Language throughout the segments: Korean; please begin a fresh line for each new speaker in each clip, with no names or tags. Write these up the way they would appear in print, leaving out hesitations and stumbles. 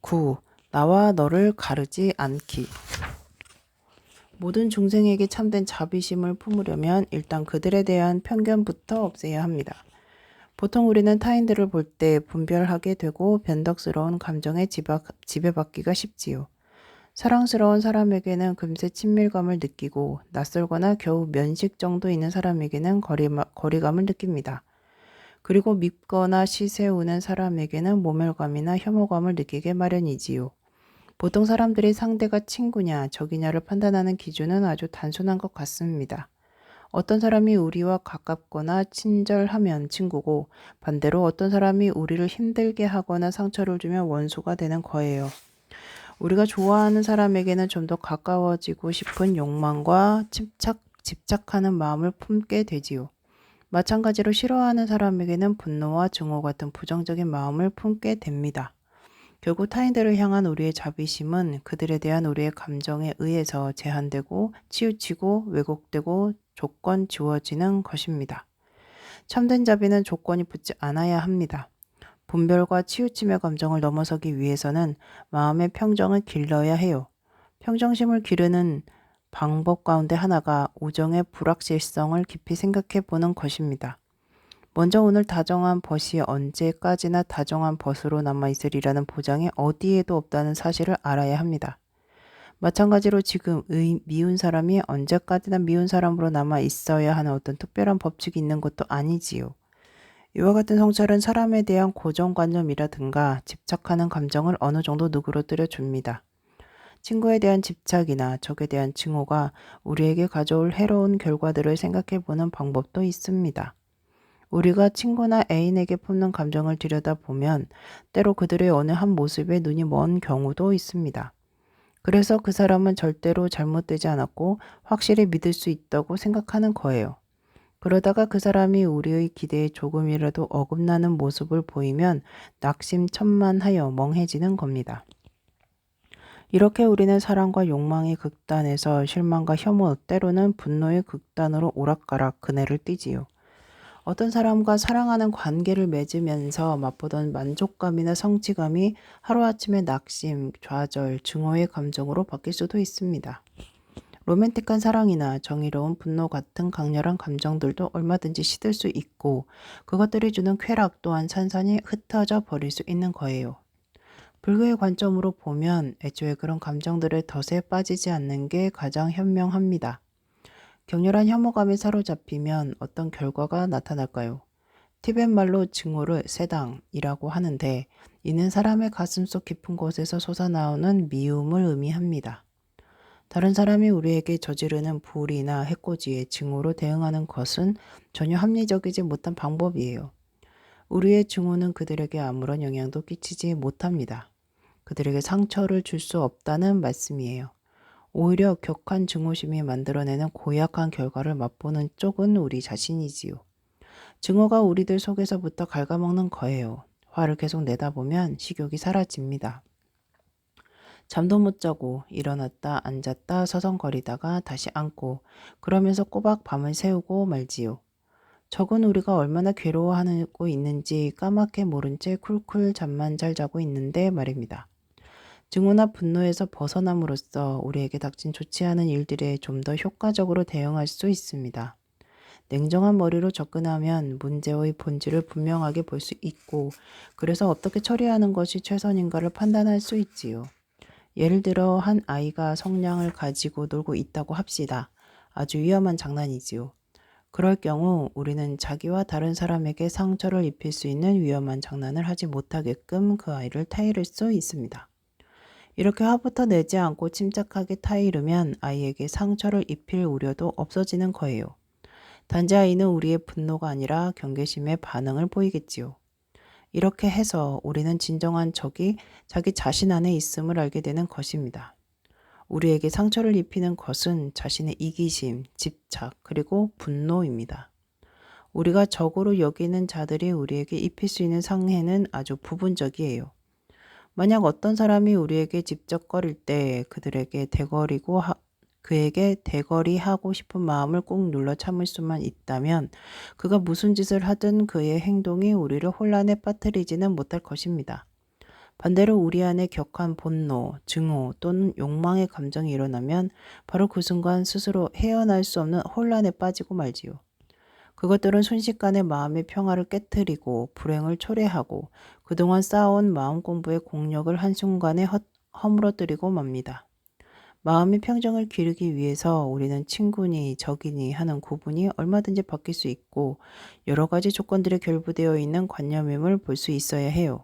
9. 나와 너를 가르지 않기. 모든 중생에게 참된 자비심을 품으려면 일단 그들에 대한 편견부터 없애야 합니다. 보통 우리는 타인들을 볼 때 분별하게 되고 변덕스러운 감정에 지배받기가 쉽지요. 사랑스러운 사람에게는 금세 친밀감을 느끼고 낯설거나 겨우 면식 정도 있는 사람에게는 거리감을 느낍니다. 그리고 밉거나 시세우는 사람에게는 모멸감이나 혐오감을 느끼게 마련이지요. 보통 사람들이 상대가 친구냐 적이냐를 판단하는 기준은 아주 단순한 것 같습니다. 어떤 사람이 우리와 가깝거나 친절하면 친구고 반대로 어떤 사람이 우리를 힘들게 하거나 상처를 주면 원수가 되는 거예요. 우리가 좋아하는 사람에게는 좀 더 가까워지고 싶은 욕망과 집착하는 마음을 품게 되지요. 마찬가지로 싫어하는 사람에게는 분노와 증오 같은 부정적인 마음을 품게 됩니다. 결국 타인들을 향한 우리의 자비심은 그들에 대한 우리의 감정에 의해서 제한되고 치우치고 왜곡되고 조건 지워지는 것입니다. 참된 자비는 조건이 붙지 않아야 합니다. 분별과 치우침의 감정을 넘어서기 위해서는 마음의 평정을 길러야 해요. 평정심을 기르는 방법 가운데 하나가 우정의 불확실성을 깊이 생각해 보는 것입니다. 먼저 오늘 다정한 벗이 언제까지나 다정한 벗으로 남아있으리라는 보장이 어디에도 없다는 사실을 알아야 합니다. 마찬가지로 지금 미운 사람이 언제까지나 미운 사람으로 남아있어야 하는 어떤 특별한 법칙이 있는 것도 아니지요. 이와 같은 성찰은 사람에 대한 고정관념이라든가 집착하는 감정을 어느 정도 누그러뜨려 줍니다. 친구에 대한 집착이나 적에 대한 증오가 우리에게 가져올 해로운 결과들을 생각해 보는 방법도 있습니다. 우리가 친구나 애인에게 품는 감정을 들여다보면 때로 그들의 어느 한 모습에 눈이 먼 경우도 있습니다. 그래서 그 사람은 절대로 잘못되지 않았고 확실히 믿을 수 있다고 생각하는 거예요. 그러다가 그 사람이 우리의 기대에 조금이라도 어긋나는 모습을 보이면 낙심천만하여 멍해지는 겁니다. 이렇게 우리는 사랑과 욕망의 극단에서 실망과 혐오, 때로는 분노의 극단으로 오락가락 그네를 뛰지요. 어떤 사람과 사랑하는 관계를 맺으면서 맛보던 만족감이나 성취감이 하루아침에 낙심, 좌절, 증오의 감정으로 바뀔 수도 있습니다. 로맨틱한 사랑이나 정의로운 분노 같은 강렬한 감정들도 얼마든지 시들 수 있고 그것들이 주는 쾌락 또한 산산이 흩어져 버릴 수 있는 거예요. 불교의 관점으로 보면 애초에 그런 감정들의 덫에 빠지지 않는 게 가장 현명합니다. 격렬한 혐오감에 사로잡히면 어떤 결과가 나타날까요? 티벳 말로 증오를 세당이라고 하는데 이는 사람의 가슴속 깊은 곳에서 솟아나오는 미움을 의미합니다. 다른 사람이 우리에게 저지르는 불의나 해코지에 증오로 대응하는 것은 전혀 합리적이지 못한 방법이에요. 우리의 증오는 그들에게 아무런 영향도 끼치지 못합니다. 그들에게 상처를 줄 수 없다는 말씀이에요. 오히려 격한 증오심이 만들어내는 고약한 결과를 맛보는 쪽은 우리 자신이지요. 증오가 우리들 속에서부터 갉아먹는 거예요. 화를 계속 내다보면 식욕이 사라집니다. 잠도 못 자고 일어났다 앉았다 서성거리다가 다시 앉고 그러면서 꼬박 밤을 새우고 말지요. 적은 우리가 얼마나 괴로워하고 있는지 까맣게 모른 채 쿨쿨 잠만 잘 자고 있는데 말입니다. 증오나 분노에서 벗어남으로써 우리에게 닥친 좋지 않은 일들에 좀 더 효과적으로 대응할 수 있습니다. 냉정한 머리로 접근하면 문제의 본질을 분명하게 볼 수 있고 그래서 어떻게 처리하는 것이 최선인가를 판단할 수 있지요. 예를 들어 한 아이가 성냥을 가지고 놀고 있다고 합시다. 아주 위험한 장난이지요. 그럴 경우 우리는 자기와 다른 사람에게 상처를 입힐 수 있는 위험한 장난을 하지 못하게끔 그 아이를 타이를 수 있습니다. 이렇게 화부터 내지 않고 침착하게 타이르면 아이에게 상처를 입힐 우려도 없어지는 거예요. 단지 아이는 우리의 분노가 아니라 경계심의 반응을 보이겠지요. 이렇게 해서 우리는 진정한 적이 자기 자신 안에 있음을 알게 되는 것입니다. 우리에게 상처를 입히는 것은 자신의 이기심, 집착, 그리고 분노입니다. 우리가 적으로 여기는 자들이 우리에게 입힐 수 있는 상해는 아주 부분적이에요. 만약 어떤 사람이 우리에게 집적거릴 때 그에게 대거리하고 싶은 마음을 꾹 눌러 참을 수만 있다면 그가 무슨 짓을 하든 그의 행동이 우리를 혼란에 빠뜨리지는 못할 것입니다. 반대로 우리 안에 격한 분노, 증오 또는 욕망의 감정이 일어나면 바로 그 순간 스스로 헤어날 수 없는 혼란에 빠지고 말지요. 그것들은 순식간에 마음의 평화를 깨뜨리고 불행을 초래하고 그동안 쌓아온 마음 공부의 공력을 한순간에 허물어뜨리고 맙니다. 마음의 평정을 기르기 위해서 우리는 친구니 적이니 하는 구분이 얼마든지 바뀔 수 있고 여러 가지 조건들이 결부되어 있는 관념임을 볼 수 있어야 해요.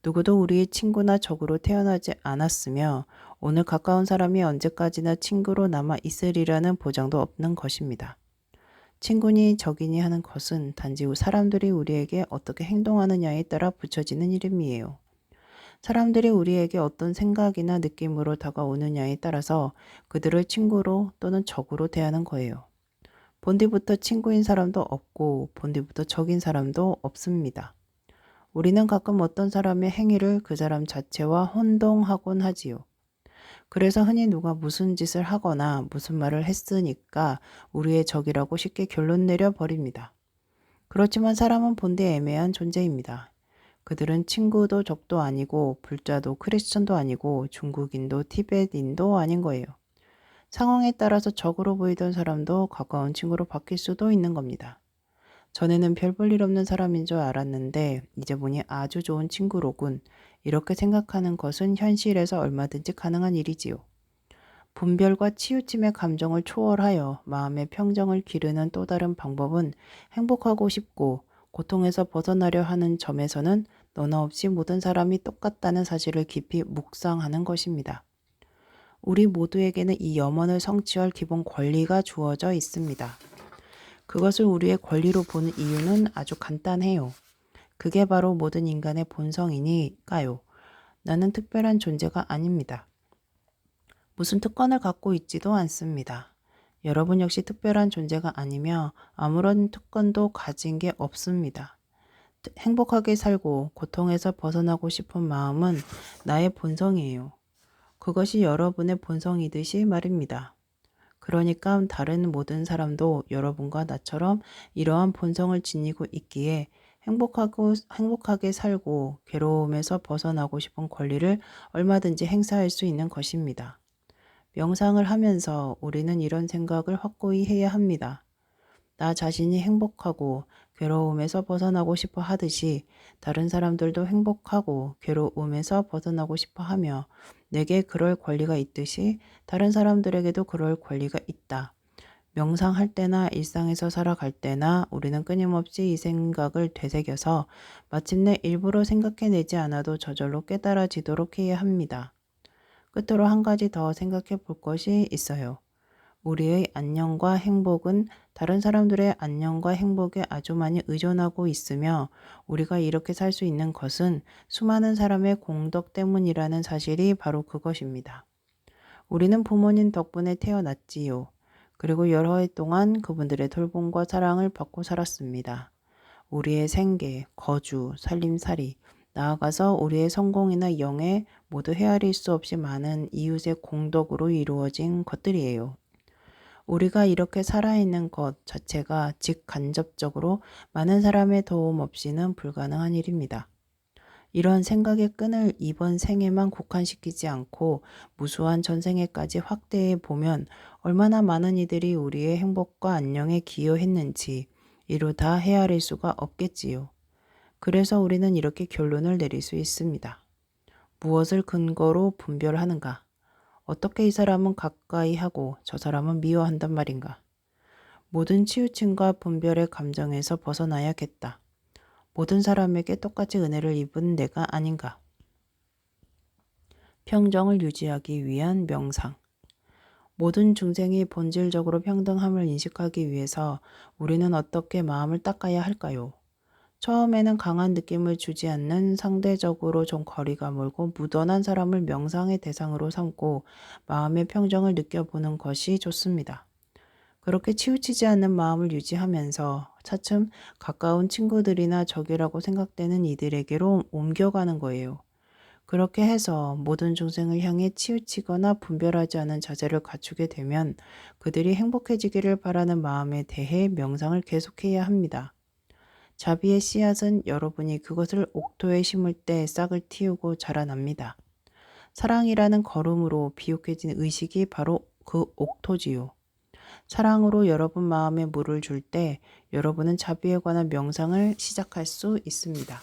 누구도 우리의 친구나 적으로 태어나지 않았으며 오늘 가까운 사람이 언제까지나 친구로 남아 있으리라는 보장도 없는 것입니다. 친구니 적이니 하는 것은 단지 사람들이 우리에게 어떻게 행동하느냐에 따라 붙여지는 이름이에요. 사람들이 우리에게 어떤 생각이나 느낌으로 다가오느냐에 따라서 그들을 친구로 또는 적으로 대하는 거예요. 본디부터 친구인 사람도 없고 본디부터 적인 사람도 없습니다. 우리는 가끔 어떤 사람의 행위를 그 사람 자체와 혼동하곤 하지요. 그래서 흔히 누가 무슨 짓을 하거나 무슨 말을 했으니까 우리의 적이라고 쉽게 결론 내려 버립니다. 그렇지만 사람은 본디 애매한 존재입니다. 그들은 친구도 적도 아니고 불자도 크리스천도 아니고 중국인도 티베트인도 아닌 거예요. 상황에 따라서 적으로 보이던 사람도 가까운 친구로 바뀔 수도 있는 겁니다. 전에는 별 볼 일 없는 사람인 줄 알았는데 이제 보니 아주 좋은 친구로군. 이렇게 생각하는 것은 현실에서 얼마든지 가능한 일이지요. 분별과 치우침의 감정을 초월하여 마음의 평정을 기르는 또 다른 방법은 행복하고 싶고 고통에서 벗어나려 하는 점에서는 너나 없이 모든 사람이 똑같다는 사실을 깊이 묵상하는 것입니다. 우리 모두에게는 이 염원을 성취할 기본 권리가 주어져 있습니다. 그것을 우리의 권리로 보는 이유는 아주 간단해요. 그게 바로 모든 인간의 본성이니까요. 나는 특별한 존재가 아닙니다. 무슨 특권을 갖고 있지도 않습니다. 여러분 역시 특별한 존재가 아니며 아무런 특권도 가진 게 없습니다. 행복하게 살고 고통에서 벗어나고 싶은 마음은 나의 본성이에요. 그것이 여러분의 본성이듯이 말입니다. 그러니까 다른 모든 사람도 여러분과 나처럼 이러한 본성을 지니고 있기에 행복하게 살고 괴로움에서 벗어나고 싶은 권리를 얼마든지 행사할 수 있는 것입니다. 명상을 하면서 우리는 이런 생각을 확고히 해야 합니다. 나 자신이 행복하고 괴로움에서 벗어나고 싶어 하듯이 다른 사람들도 행복하고 괴로움에서 벗어나고 싶어 하며 내게 그럴 권리가 있듯이 다른 사람들에게도 그럴 권리가 있다. 명상할 때나 일상에서 살아갈 때나 우리는 끊임없이 이 생각을 되새겨서 마침내 일부러 생각해내지 않아도 저절로 깨달아지도록 해야 합니다. 끝으로 한 가지 더 생각해 볼 것이 있어요. 우리의 안녕과 행복은 다른 사람들의 안녕과 행복에 아주 많이 의존하고 있으며 우리가 이렇게 살 수 있는 것은 수많은 사람의 공덕 때문이라는 사실이 바로 그것입니다. 우리는 부모님 덕분에 태어났지요. 그리고 여러 해 동안 그분들의 돌봄과 사랑을 받고 살았습니다. 우리의 생계, 거주, 살림살이, 나아가서 우리의 성공이나 영예 모두 헤아릴 수 없이 많은 이웃의 공덕으로 이루어진 것들이에요. 우리가 이렇게 살아있는 것 자체가 직간접적으로 많은 사람의 도움 없이는 불가능한 일입니다. 이런 생각의 끈을 이번 생에만 국한시키지 않고 무수한 전생에까지 확대해 보면 얼마나 많은 이들이 우리의 행복과 안녕에 기여했는지 이루 다 헤아릴 수가 없겠지요. 그래서 우리는 이렇게 결론을 내릴 수 있습니다. 무엇을 근거로 분별하는가? 어떻게 이 사람은 가까이 하고 저 사람은 미워한단 말인가? 모든 치우침과 분별의 감정에서 벗어나야겠다. 모든 사람에게 똑같이 은혜를 입은 내가 아닌가? 평정을 유지하기 위한 명상. 모든 중생이 본질적으로 평등함을 인식하기 위해서 우리는 어떻게 마음을 닦아야 할까요? 처음에는 강한 느낌을 주지 않는 상대적으로 좀 거리가 멀고 무던한 사람을 명상의 대상으로 삼고 마음의 평정을 느껴보는 것이 좋습니다. 그렇게 치우치지 않는 마음을 유지하면서 차츰 가까운 친구들이나 적이라고 생각되는 이들에게로 옮겨가는 거예요. 그렇게 해서 모든 중생을 향해 치우치거나 분별하지 않은 자세를 갖추게 되면 그들이 행복해지기를 바라는 마음에 대해 명상을 계속해야 합니다. 자비의 씨앗은 여러분이 그것을 옥토에 심을 때 싹을 틔우고 자라납니다. 사랑이라는 걸음으로 비옥해진 의식이 바로 그 옥토지요. 사랑으로 여러분 마음에 물을 줄 때 여러분은 자비에 관한 명상을 시작할 수 있습니다.